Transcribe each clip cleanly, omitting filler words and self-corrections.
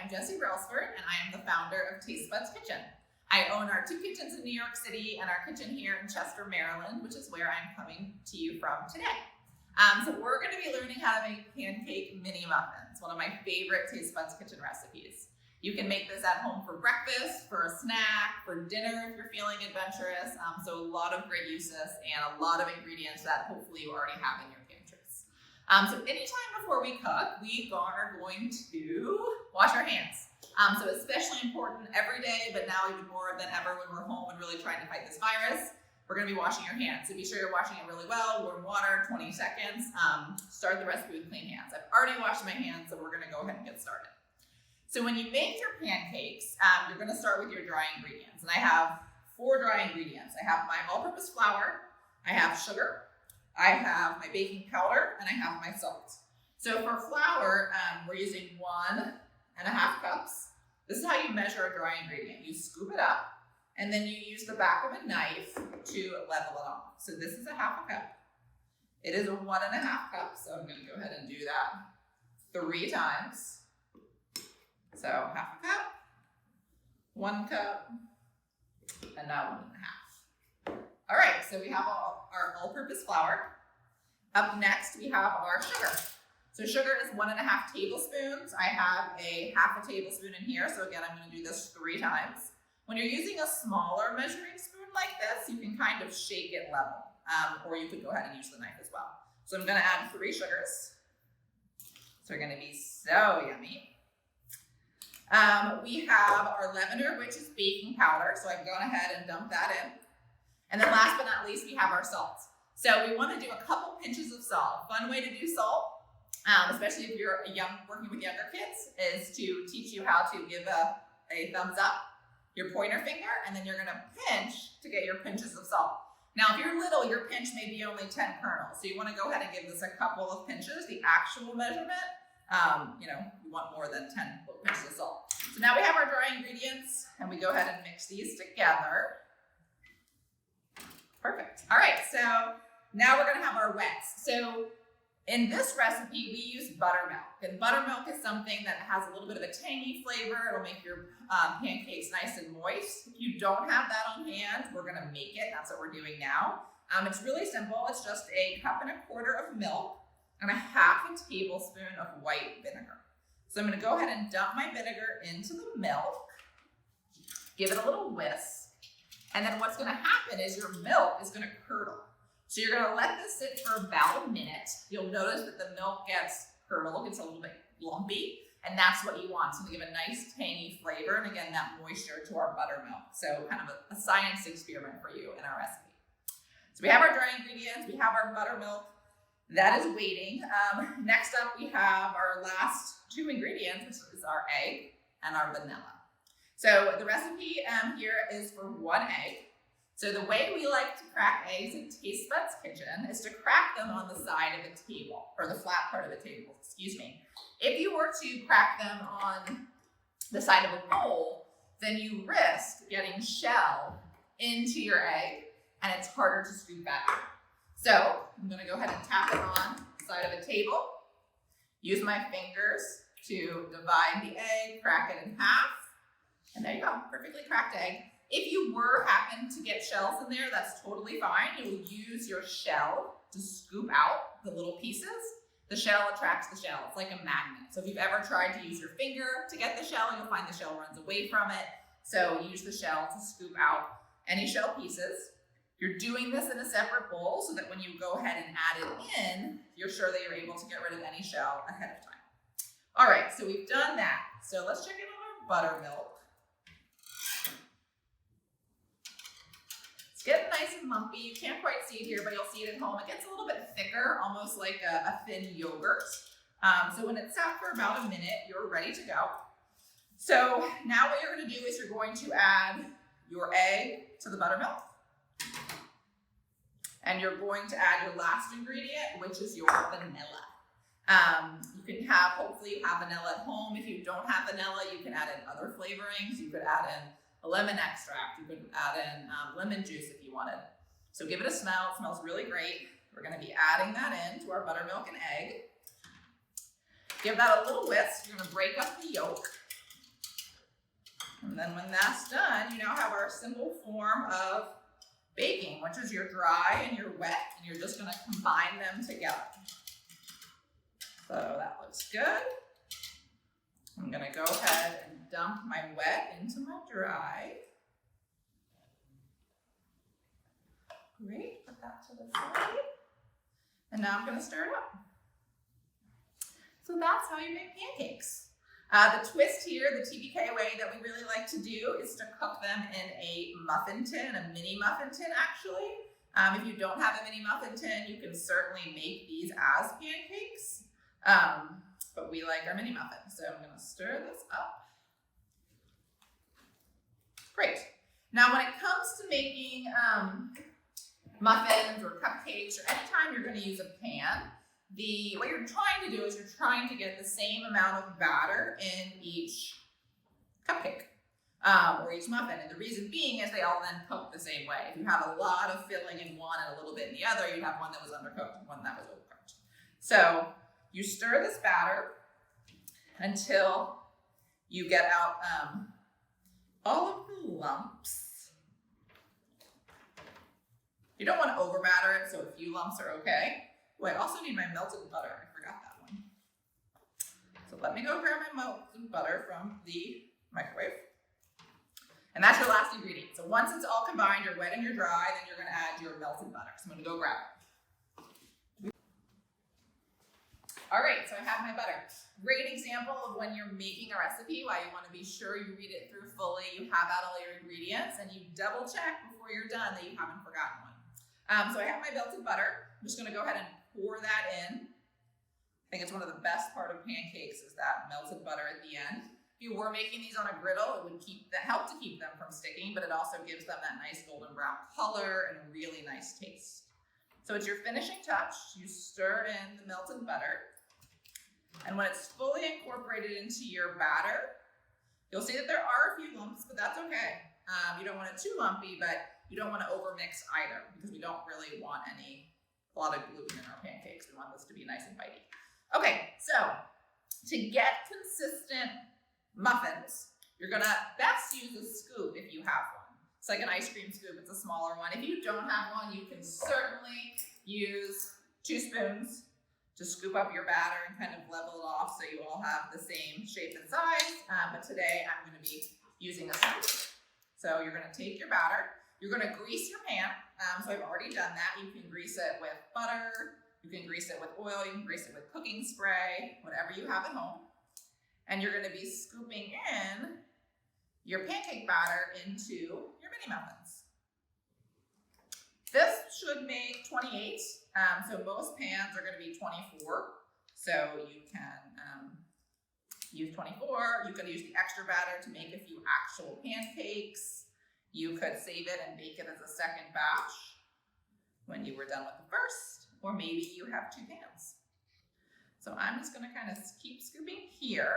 am Jessie Brailsford, and I am the founder of Taste Buds Kitchen. I own our 2 kitchens in New York City and our kitchen here in Chester, Maryland, which is where I'm coming to you from today. So we're going to be learning how to make pancake mini muffins, one of my favorite Taste Buds Kitchen recipes. You can make this at home for breakfast, for a snack, for dinner if you're feeling adventurous. So a lot of great uses and a lot of ingredients that hopefully you already have in your pantries. So anytime before we cook, we are going to wash our hands. So especially important every day, but now even more than ever when we're home and really trying to fight this virus, we're going to be washing your hands. So be sure you're washing it really well, warm water, 20 seconds. Start the recipe with clean hands. I've already washed my hands, so we're going to go ahead and get started. So when you make your pancakes, you're going to start with your dry ingredients. And I have 4 dry ingredients. I have my all-purpose flour, I have sugar, I have my baking powder, and I have my salt. So for flour, we're using 1.5 cups. This is how you measure a dry ingredient. You scoop it up, and then you use the back of a knife to level it off. So this is a 1/2 cup. It is a 1.5 cup, so I'm going to go ahead and do that 3 times. So 1/2 cup, 1 cup, and now 1.5. All right, so we have our all-purpose flour. Up next, we have our sugar. So sugar is 1.5 tablespoons. I have a 1/2 tablespoon in here. So again, I'm going to do this 3 times. When you're using a smaller measuring spoon like this, you can kind of shake it level, or you could go ahead and use the knife as well. So I'm going to add 3 sugars. So they're going to be so yummy. We have our leavener, which is baking powder. So I've gone ahead and dumped that in. And then last but not least, we have our salt. So we want to do a couple pinches of salt. Fun way to do salt, especially if you're working with younger kids, is to teach you how to give a thumbs up, your pointer finger, and then you're going to pinch to get your pinches of salt. Now, if you're little, your pinch may be only 10 kernels. So you want to go ahead and give this a couple of pinches. The actual measurement, you want more than 10 little pinches of salt. So now we have our dry ingredients, and we go ahead and mix these together. Perfect. All right, so now we're going to have our wets. So in this recipe, we use buttermilk, and buttermilk is something that has a little bit of a tangy flavor. It'll make your pancakes nice and moist. If you don't have that on hand, we're going to make it. That's what we're doing now. It's really simple. It's just a 1.25 cups of milk and a 1/2 tablespoon of white vinegar. So I'm going to go ahead and dump my vinegar into the milk, give it a little whisk, and then what's going to happen is your milk is going to curdle. So you're going to let this sit for about a minute. You'll notice that the milk gets curdled, gets a little bit lumpy, and that's what you want. So to give a nice tangy flavor, and again, that moisture to our buttermilk. So kind of a science experiment for you in our recipe. So we have our dry ingredients, we have our buttermilk. That is waiting. Next up, we have our last 2 ingredients, which is our egg and our vanilla. So the recipe here is for 1 egg. So the way we like to crack eggs in Taste Buds Kitchen is to crack them on the side of the table, or the flat part of the table, excuse me. If you were to crack them on the side of a bowl, then you risk getting shell into your egg, and it's harder to scoop out. So I'm going to go ahead and tap it on the side of a table, use my fingers to divide the egg, crack it in half, and there you go, perfectly cracked egg. If you happen to get shells in there, that's totally fine. You'll use your shell to scoop out the little pieces. The shell attracts the shell. It's like a magnet. So if you've ever tried to use your finger to get the shell, you'll find the shell runs away from it. So use the shell to scoop out any shell pieces. You're doing this in a separate bowl so that when you go ahead and add it in, you're sure that you're able to get rid of any shell ahead of time. All right, so we've done that. So let's check in on our buttermilk. It's getting nice and lumpy. You can't quite see it here, but you'll see it at home. It gets a little bit thicker, almost like a thin yogurt. So when it's sat for about a minute, you're ready to go. So now what you're going to do is you're going to add your egg to the buttermilk. And you're going to add your last ingredient, which is your vanilla. You can hopefully you have vanilla at home. If you don't have vanilla, you can add in other flavorings. You could add in a lemon extract. You could add in lemon juice if you wanted. So give it a smell. It smells really great. We're going to be adding that in to our buttermilk and egg. Give that a little whisk. You're going to break up the yolk. And then when that's done, you now have our simple form of baking, which is your dry and your wet, and you're just gonna combine them together. So that looks good. I'm gonna go ahead and dump my wet into my dry. Great, put that to the side. And now I'm gonna stir it up. So that's how you make pancakes. The twist here, the TBK way that we really like to do is to cook them in a muffin tin, a mini muffin tin actually. If you don't have a mini muffin tin, you can certainly make these as pancakes. But we like our mini muffins. So I'm gonna stir this up. Great. Now when it comes to making muffins or cupcakes or anytime you're gonna use a pan, what you're trying to do is you're trying to get the same amount of batter in each cupcake or each muffin. And the reason being is they all then cook the same way. If you have a lot of filling in one and a little bit in the other, you'd have one that was undercooked and one that was overcooked. So you stir this batter until you get out all of the lumps. You don't want to over batter it, so a few lumps are okay. Oh, I also need my melted butter. I forgot that one. So let me go grab my melted butter from the microwave. And that's your last ingredient. So once it's all combined, you're wet and you're dry, then you're gonna add your melted butter. So I'm gonna go grab it. All right, so I have my butter. Great example of when you're making a recipe, why you wanna be sure you read it through fully, you have out all your ingredients, and you double check before you're done that you haven't forgotten one. So I have my melted butter. I'm just gonna go ahead and pour that in. I think it's one of the best part of pancakes is that melted butter at the end. If you were making these on a griddle, it would help to keep them from sticking, but it also gives them that nice golden brown color and a really nice taste. So it's your finishing touch. You stir in the melted butter. And when it's fully incorporated into your batter, you'll see that there are a few lumps, but that's okay. You don't want it too lumpy, but you don't want to overmix either because we don't really want a lot of gluten in our pancakes. We want this to be nice and bitey. Okay, so to get consistent muffins, you're gonna best use a scoop if you have one. It's like an ice cream scoop, it's a smaller one. If you don't have one, you can certainly use 2 spoons to scoop up your batter and kind of level it off so you all have the same shape and size. But today I'm gonna be using a scoop. So you're gonna take your batter, you're gonna grease your pan. So I've already done that. You can grease it with butter, you can grease it with oil, you can grease it with cooking spray, whatever you have at home. And you're gonna be scooping in your pancake batter into your mini muffins. This should make 28. So most pans are gonna be 24. So you can use 24. You could use the extra batter to make a few actual pancakes. You could save it and bake it as a second batch when you were done with the first, or maybe you have 2 pans. So I'm just gonna kind of keep scooping here.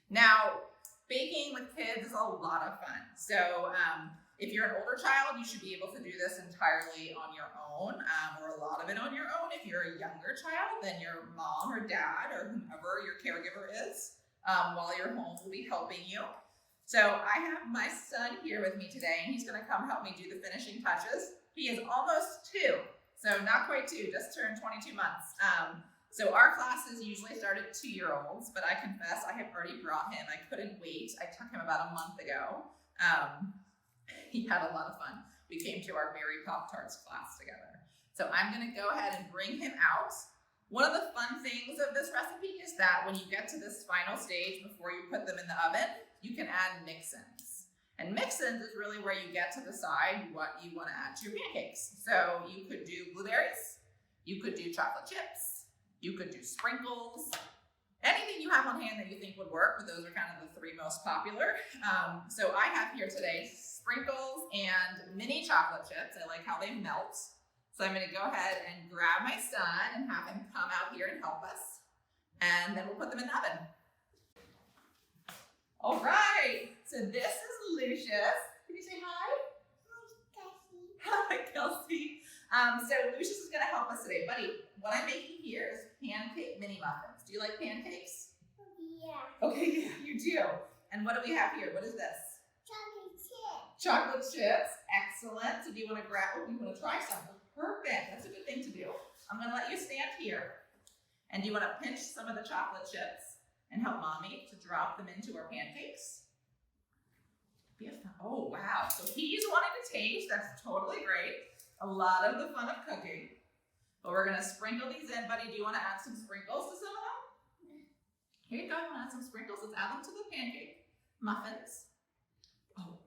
Now, baking with kids is a lot of fun. So if you're an older child, you should be able to do this entirely on your own, or a lot of it on your own. If you're a younger child, then your mom or dad or whomever your caregiver is while you're home will be helping you. So I have my son here with me today, and he's gonna come help me do the finishing touches. He is almost 2, so not quite 2, just turned 22 months. So our classes usually start at 2-year-olds, but I confess I have already brought him. I couldn't wait. I took him about a month ago. He had a lot of fun. We came to our Berry Pop-Tarts class together. So I'm gonna go ahead and bring him out. One of the fun things of this recipe is that when you get to this final stage before you put them in the oven, you can add mix-ins. And mix-ins is really where you get to decide what you wanna add to your pancakes. So you could do blueberries, you could do chocolate chips, you could do sprinkles, anything you have on hand that you think would work, but those are kind of the 3 most popular. So I have here today sprinkles and mini chocolate chips. I like how they melt. So I'm gonna go ahead and grab my son and have him come out here and help us. And then we'll put them in the oven. All right, so this is Lucius. Can you say hi? Hi, Kelsey. So Lucius is gonna help us today. Buddy, what I'm making here is pancake mini muffins. Do you like pancakes? Yeah. Okay, yeah, you do. And what do we have here? What is this? Chocolate chip. Chocolate chips. Excellent. So do you want to grab, you want to try some? Perfect. That's a good thing to do. I'm going to let you stand here. And do you want to pinch some of the chocolate chips and help mommy to drop them into our pancakes? Oh, wow. So he's wanting to taste. That's totally great. A lot of the fun of cooking. But we're going to sprinkle these in. Buddy, do you want to add some sprinkles to some of them? Here you go. You want to add some sprinkles? Let's add them to the pancake. Muffins. Oh,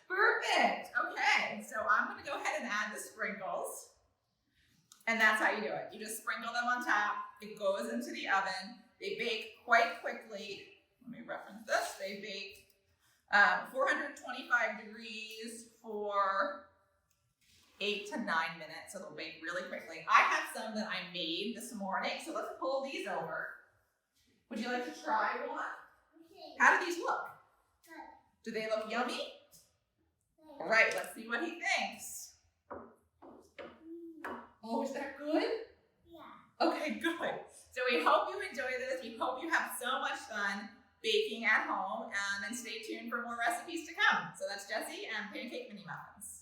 perfect. Okay. So I'm going to go ahead and add the sprinkles. And that's how you do it. You just sprinkle them on top. It goes into the oven. They bake quite quickly. Let me reference this. They bake 425 degrees for 8 to 9 minutes. So they'll bake really quickly. I have some that I made this morning. So let's pull these over. Would you like to try one? Okay. How do these look? Good. Do they look yummy? All right, let's see what he thinks. Oh, is that good? Yeah. Okay, good. So we hope you enjoy this. We hope you have so much fun baking at home. And stay tuned for more recipes to come. So that's Jessie and Pancake Mini Muffins.